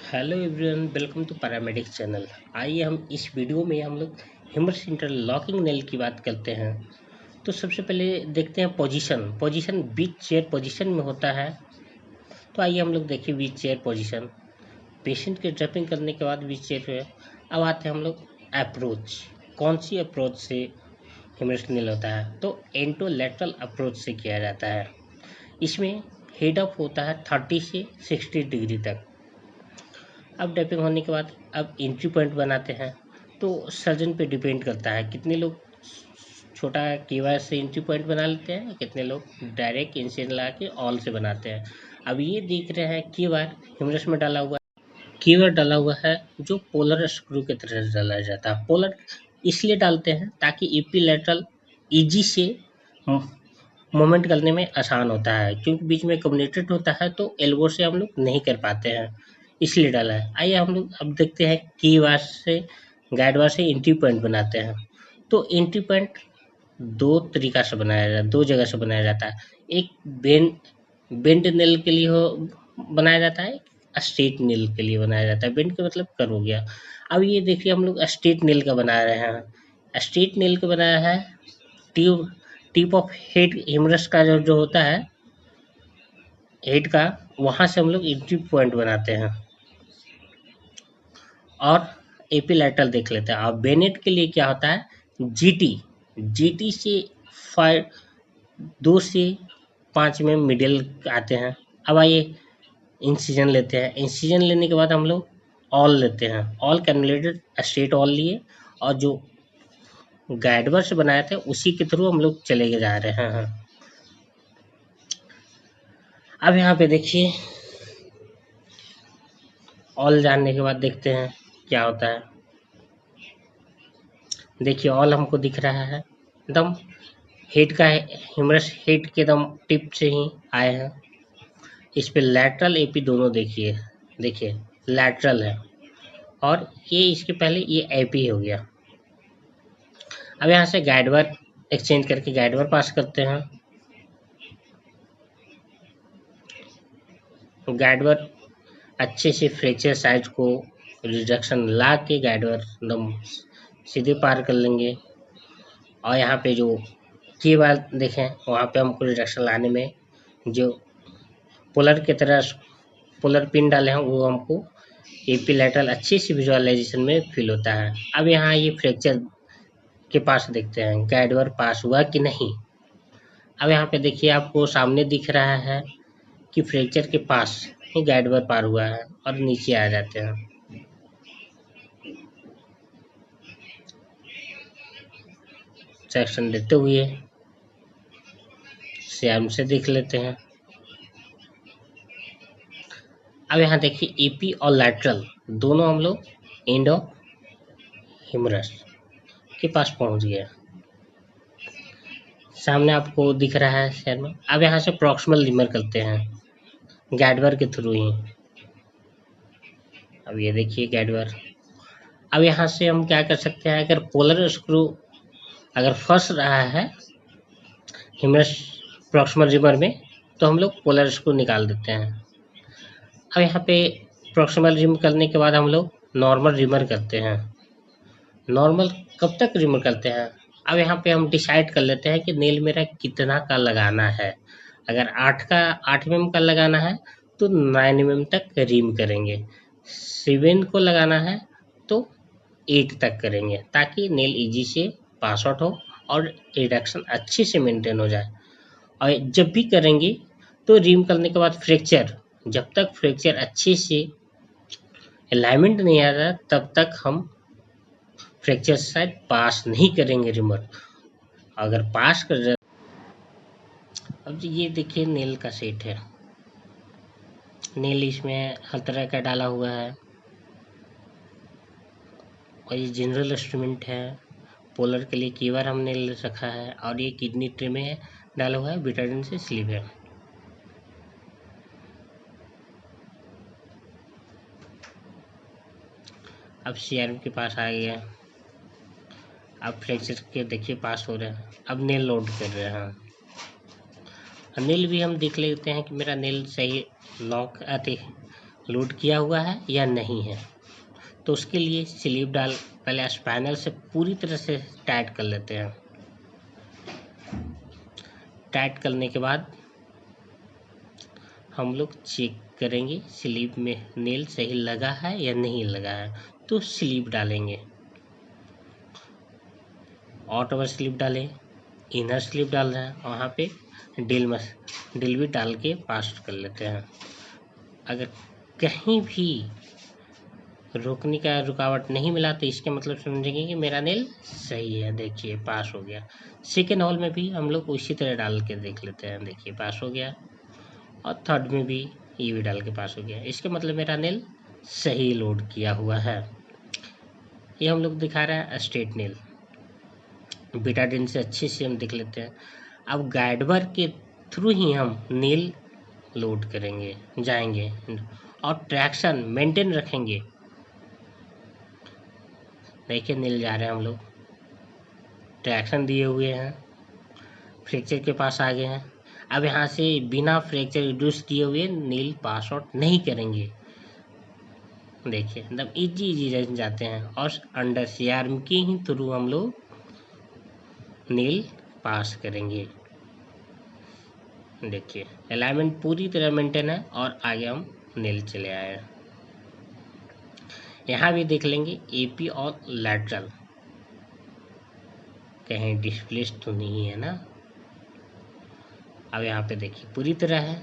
Hello everyone, welcome to paramedics channel. आइए हम इस वीडियो में हम लोग हिमर्स इंटरलॉकिंग नेल की बात करते हैं। तो सबसे पहले देखते हैं पोजीशन बीच चेयर पोजीशन में होता है। तो आइए हम लोग देखिए बीच चेयर पोजीशन। पेशेंट के ड्रेपिंग करने के बाद बीच चेयर पे अब आते हैं हम लोग अप्रोच। कौन सी अप्रोच से हिमर्स नेल होता है? तो एंटोलैटरल अप्रोच से किया जाता है। इसमें हेड ऑफ होता है 30 से 60 डिग्री तक। अब डैपिंग होने के बाद अब एंट्री पॉइंट बनाते हैं। तो सर्जन पे डिपेंड करता है, कितने लोग छोटा कीवायर से एंट्री पॉइंट बना लेते हैं, कितने लोग डायरेक्ट इंसिजन लगा के ऑल से बनाते हैं। अब ये देख रहे हैं कीवायर ह्यूमरस में डाला हुआ कीवायर डाला हुआ है, जो पोलर स्क्रू की तरह से डाला जाता है। पोलर इसलिए डालते हैं ताकि इपीलेटरल ईजी से मूवमेंट करने में आसान होता है, क्योंकि बीच में कम्युनिकेट होता है तो एल्बो से हम लोग नहीं कर पाते हैं, इसलिए डाला है। आइए हम लोग अब देखते हैं की वार से गाइड वार से एंट्री पॉइंट बनाते हैं। तो एंट्री पॉइंट दो जगह से बनाया जाता है। एक बेंड नेल के लिए बनाया जाता है, स्ट्रेट नेल के लिए बनाया जाता है। बेंड का मतलब कर हो गया। अब ये देखिए हम लोग स्ट्रेट नेल का बना रहे हैं। स्ट्रेट नेल का बनाया है ट्यूब टिप ऑफ हेड हिमरस का जो होता है हेड का, वहां से हम लोग एंट्री पॉइंट बनाते हैं। और एपीलेटरल देख लेते हैं। अब बेनेट के लिए क्या होता है? जीटी से 2 से 5 में मिडिल आते हैं। अब आइए इंसिजन लेते हैं। इंसिजन लेने के बाद हम लोग ऑल लेते हैं। ऑल कैलकुलेटेड स्ट्रेट ऑल लिए, और जो गाइडवर से बनाए थे उसी के थ्रू हम लोग चले जा रहे हैं। अब यहाँ पे देखिए, ऑल जानने के बाद देखते हैं क्या होता है। देखिए ऑल हमको दिख रहा है, एकदम हेड का ह्यूमरस हेड के एकदम टिप से ही आए हैं। इस पे लैटरल एपी दोनों देखिए लैटरल है, और ये इसके पहले ये एपी हो गया। अब यहाँ से गाइडवर एक्सचेंज करके गाइडवर पास करते हैं। गाइडवर अच्छे से फ्रैक्चर साइज को रिडक्शन ला के गाइडवर एकदम सीधे पार कर लेंगे। और यहाँ पे जो की बात देखें, वहाँ पे हमको रिडक्शन लाने में जो पोलर की तरह पोलर पिन डाले हैं वो हमको एपीलेटरल अच्छी सी विजुअलाइजेशन में फील होता है। अब यहाँ ये फ्रैक्चर के पास देखते हैं गाइडवर पास हुआ कि नहीं। अब यहाँ पे देखिए आपको सामने दिख रहा है कि फ्रैक्चर के पास ही गाइडवर पार हुआ है, और नीचे आ जाते हैं। सेक्शन देते हुए श्याम से देख लेते हैं। अब यहाँ देखिए एपी और लैटरल दोनों हम लोग एंड ऑफ हिमरस के पास पहुंच गए। सामने आपको दिख रहा है शेयर में। अब यहाँ से प्रॉक्सिमल रिमर करते हैं गाइडवर के थ्रू ही। अब ये देखिए गाइडवर। अब यहाँ से हम क्या कर सकते हैं, अगर पोलर स्क्रू अगर फंस रहा है हिमरस प्रॉक्सिमल रिमर में, तो हम लोग पोलर स्क्रू निकाल देते हैं। अब यहाँ पे प्रॉक्सिमल रिम करने के बाद हम लोग नॉर्मल रिमर करते हैं। नॉर्मल कब तक रिमूव करते हैं? अब यहाँ पे हम डिसाइड कर लेते हैं कि नेल मेरा कितना का लगाना है। अगर 8 mm का लगाना है तो 9 mm तक रिम करेंगे। 7 को लगाना है तो 8 तक करेंगे, ताकि नेल इजी से पास आउट हो और रिडक्शन अच्छे से मेंटेन हो जाए। और जब भी करेंगे तो रिम करने के बाद फ्रैक्चर, जब तक फ्रैक्चर अच्छे से अलाइनमेंट नहीं आ रहा तब तक हम फ्रैक्चर शायद पास नहीं करेंगे रिमर। अगर पास कर जाए, अब ये देखिए नेल का सेट है। नेल इसमें हर तरह का डाला हुआ है, और ये जनरल इंस्ट्रूमेंट है। पोलर के लिए कीवर हमने ले रखा है, और ये किडनी ट्रे में डाला हुआ है, बिटाडिन से स्लीव है। अब सीआरएम के पास आ गया। अब फ्रैक्चर के देखिए पास हो रहे हैं। अब नेल लोड कर रहे हैं। नेल भी हम देख लेते हैं कि मेरा नेल सही लॉक आते लोड किया हुआ है या नहीं है। तो उसके लिए स्लीव डाल पहले स्पैनर से पूरी तरह से टाइट कर लेते हैं। टाइट करने के बाद हम लोग चेक करेंगे स्लीव में नेल सही लगा है या नहीं लगा है। तो स्लीव डालेंगे, आउटर स्लीव डालें, इनर स्लीव डाल रहे हैं, वहाँ पे ड्रिल भी डाल के पास कर लेते हैं। अगर कहीं भी रोकने का रुकावट नहीं मिला तो इसके मतलब समझेंगे कि मेरा नेल सही है। देखिए पास हो गया। सेकेंड हॉल में भी हम लोग उसी तरह डाल के देख लेते हैं। देखिए पास हो गया। और थर्ड में भी ये भी डाल के पास हो गया। इसके मतलब मेरा नेल सही लोड किया हुआ है। ये हम लोग दिखा रहा है स्ट्रेट नेल। बीटाडिन से अच्छे से हम देख लेते हैं। अब गाइड बार के थ्रू ही हम नेल लोड करेंगे, जाएंगे और ट्रैक्शन मेंटेन रखेंगे। देखिए नेल जा रहे हैं हम लोग, ट्रैक्शन दिए हुए हैं, फ्रैक्चर के पास आ गए हैं। अब यहाँ से बिना फ्रैक्चर रिड्यूस किए हुए नेल पास आउट नहीं करेंगे। देखिए एकदम इजी जाते हैं और अंडर सीआरएम के ही थ्रू हम लोग नेल पास करेंगे। देखिए अलाइनमेंट पूरी तरह मेंटेन है और आगे हम नेल चले आए हैं। यहाँ भी देख लेंगे एपी और लैटरल कहीं डिस्प्लेस तो नहीं है ना। अब यहाँ पे देखिए पूरी तरह है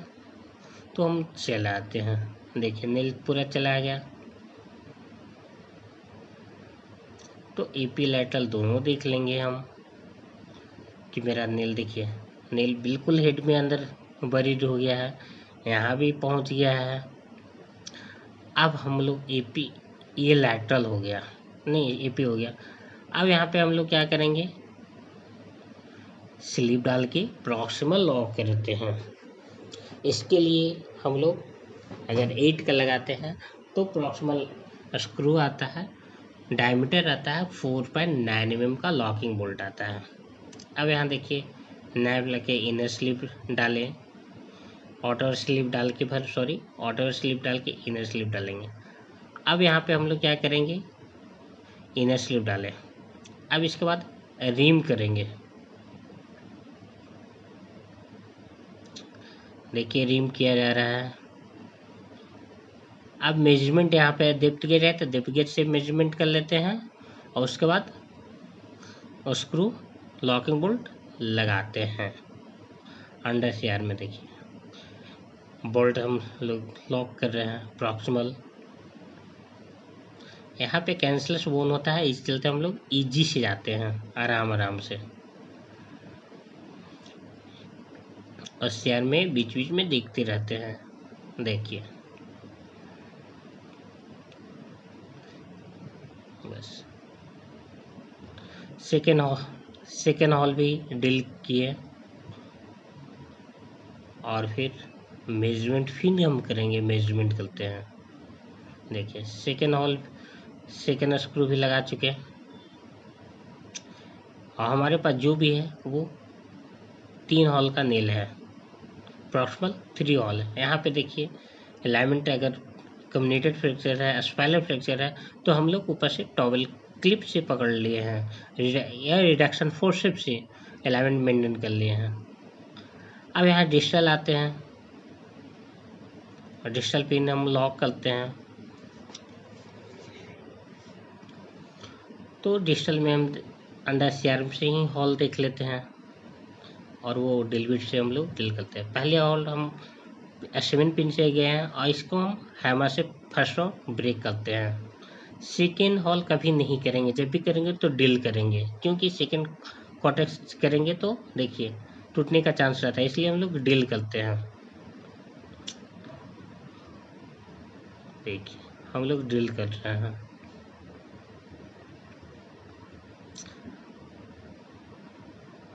तो हम चला आते हैं। देखिए नेल पूरा चला गया। तो एपी लैटरल दोनों देख लेंगे हम कि मेरा नेल, देखिए नेल बिल्कुल हेड में अंदर बरीड हो गया है, यहाँ भी पहुँच गया है। अब हम लोग एपी, ये लैटरल हो गया, नहीं एपी हो गया। अब यहाँ पे हम लोग क्या करेंगे, स्लीव डाल के प्रॉक्सिमल लॉक करते हैं। इसके लिए हम लोग अगर 8 का लगाते हैं तो प्रॉक्सिमल स्क्रू आता है, डायमीटर आता है 4.9 mm का लॉकिंग बोल्ट आता है। अब यहाँ देखिए नैब लगे इनर स्लीव डालें, आउटर स्लीव डाल के आउटर स्लीव डाल के इनर स्लीव डालेंगे। अब यहाँ पे हम लोग क्या करेंगे, इनर स्लीव डालें। अब इसके बाद रिम करेंगे। देखिए रिम किया जा रहा है। अब मेजरमेंट यहाँ पे डेप्थ गेज है तो डेप्थ गेज से मेजरमेंट कर लेते हैं और उसके बाद स्क्रू लॉकिंग बोल्ट लगाते हैं। अंडर सीआर में देखिए बोल्ट हम लोग लॉक कर रहे हैं प्रॉक्सिमल। यहाँ पे कैंसलेस बोन होता है, इस चलते हम लोग इजी से जाते हैं, आराम से। और सीआर में बीच बीच में देखते रहते हैं। देखिए बस सेकेंड हॉल भी डील किए और फिर मेजरमेंट फिर हम करेंगे, मेजरमेंट करते हैं। देखिए सेकेंड स्क्रू भी लगा चुके हैं और हमारे पास जो भी है वो 3 हॉल का नेल है, प्रॉक्सिमल 3 हॉल है। यहाँ पे देखिए अलाइनमेंट अगर कम्युनिकेटेड फ्रैक्चर है, स्पाइरल फ्रैक्चर है तो हम लोग ऊपर से टॉवेल क्लिप से पकड़ लिए हैं या रिडक्शन फोर्सेप से अलाइनमेंट मेंटेन कर लिए हैं। अब यहाँ डिजिटल आते हैं और डिजिटल पिन हम लॉक करते हैं। तो डिजिटल में हम अंडर सीआरएम से ही हॉल देख लेते हैं और वो ड्रिल बिट से हम लोग ड्रिल करते हैं। पहले हॉल हम 7 पिन से गए हैं और इसको हम हैमर से फर्स्ट राउंड ब्रेक करते हैं। सेकेंड हॉल कभी नहीं करेंगे, जब भी करेंगे तो ड्रिल करेंगे, क्योंकि सेकेंड कॉन्टैक्ट करेंगे तो देखिए टूटने का चांस रहता है, इसलिए हम लोग ड्रिल करते हैं। देखिए हम लोग ड्रिल कर रहे हैं।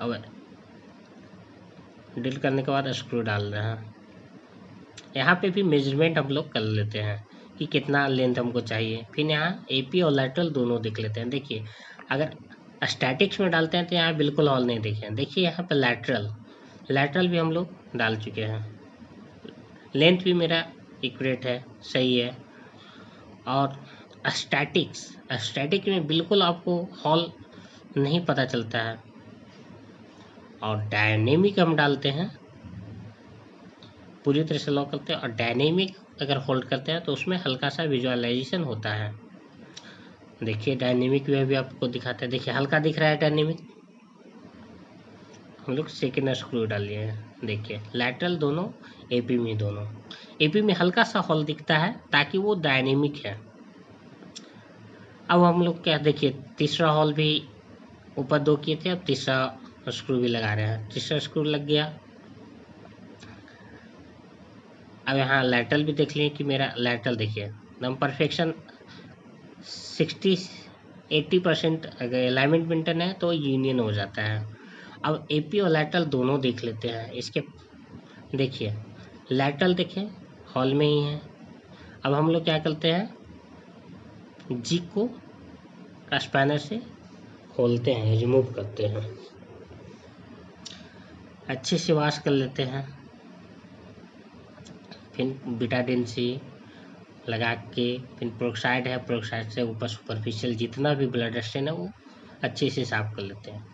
अब ड्रिल करने के बाद स्क्रू डाल रहे हैं। यहाँ पे भी मेजरमेंट हम लोग कर लेते हैं कि कितना लेंथ हमको चाहिए। फिर यहाँ एपी और लैटरल दोनों देख लेते हैं। देखिए अगर स्टैटिक्स में डालते हैं तो यहाँ बिल्कुल हॉल नहीं देखे। देखिए यहाँ पे लैटरल भी हम लोग डाल चुके हैं। लेंथ भी मेरा एक्यूरेट है, सही है। और स्टैटिक में बिल्कुल आपको हॉल नहीं पता चलता है। और डायनेमिक हम डालते हैं, पूरी तरह से लॉक करते हैं, और डायनेमिक अगर होल्ड करते हैं तो उसमें हल्का सा विजुअलाइजेशन होता है। देखिए डायनेमिक में भी आपको दिखाते हैं, देखिए हल्का दिख रहा है डायनेमिक। हम लोग सेकेंड स्क्रू डाल लिए हैं, देखिए लैटरल दोनों, एपी में दोनों। एपी में हल्का सा हॉल दिखता है ताकि वो डायनेमिक है। अब हम लोग क्या, देखिए तीसरा हॉल भी ऊपर 2 किए थे, अब तीसरा स्क्रू भी लगा रहे हैं। तीसरा स्क्रू लग गया। अब यहाँ लैटरल भी देख लें कि मेरा लैटरल देखिए एकदम परफेक्शन 60-80% अगर अलाइनमेंट मेंटेन है तो यूनियन हो जाता है। अब एपी और लैटरल दोनों देख लेते हैं। इसके देखिए लैटरल देखिए हॉल में ही है। अब हम लोग क्या करते हैं, जी को स्पैनर से खोलते हैं, रिमूव करते हैं, अच्छे से वॉश कर लेते हैं। फिर बीटाडिन सी लगा के, फिर प्रोक्साइड है, प्रोक्साइड से ऊपर सुपरफिशियल जितना भी ब्लड स्टेन है वो अच्छे से साफ कर लेते हैं।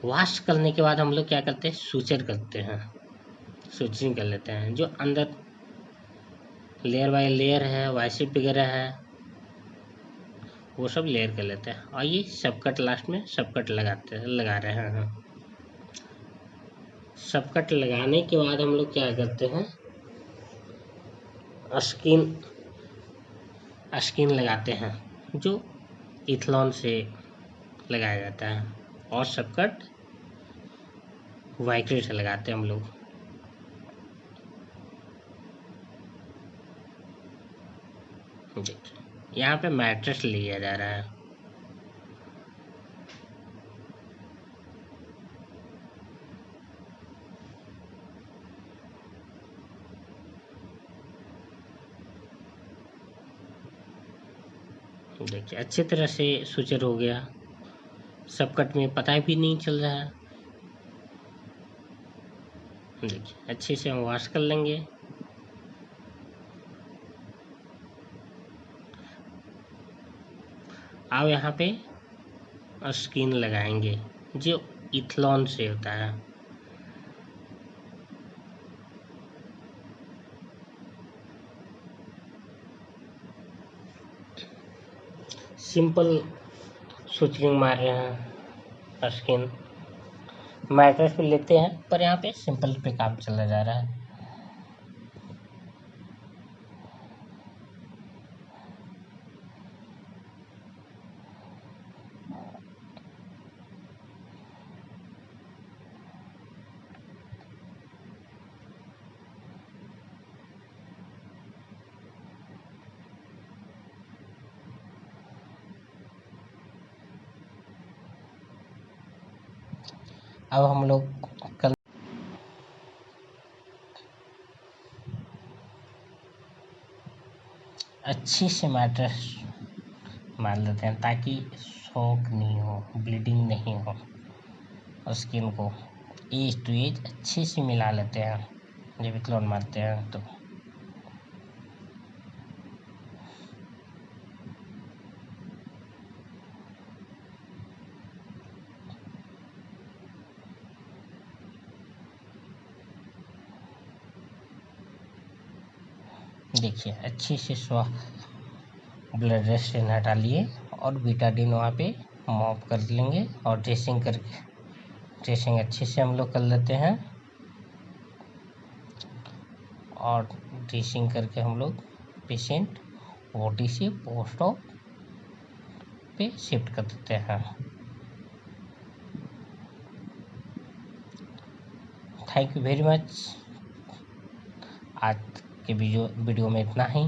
वॉश करने के बाद हम लोग क्या करते हैं, सूचर करते हैं, सूचरिंग कर लेते हैं। जो अंदर लेयर बाय लेयर है, वाइसिप वगैरह है, वो सब लेयर कर लेते हैं। और ये सबकट लास्ट में सबकट लगा रहे हैं। सबकट लगाने के बाद हम लोग क्या करते हैं, स्किन लगाते हैं, जो इथलॉन से लगाया जाता है। और सबकट वाइक्रेट से लगाते हैं हम लोग। देखिए यहाँ पे मैट्रेस लिया जा रहा है। देखिए अच्छी तरह से सूचर हो गया, सबकट में पता भी नहीं चल रहा है। देखिए अच्छे से हम वॉश कर लेंगे। अब यहाँ पे स्किन लगाएंगे जो इथलॉन से होता है। सिंपल सूचरिंग मार रहे हैं, स्किन मैट्रेस पे लेते हैं, पर यहाँ पे सिंपल पे काम चला जा रहा है। अब हम लोग कर अच्छी से मैट्रेस मार लेते हैं ताकि शॉक नहीं हो, ब्लीडिंग नहीं हो। और स्किन को एज टू एज अच्छे से मिला लेते हैं जब इथलॉन मारते हैं तो। देखिए अच्छे से ब्लड रेस्ट हटा लिए और बीटाडिन वहाँ पे मॉप कर लेंगे। और ड्रेसिंग अच्छे से हम लोग कर लेते हैं। और ड्रेसिंग करके हम लोग पेशेंट ओटी से पोस्ट ऑप पे शिफ्ट कर देते हैं। Thank you very much. आज के वीडियो में इतना ही।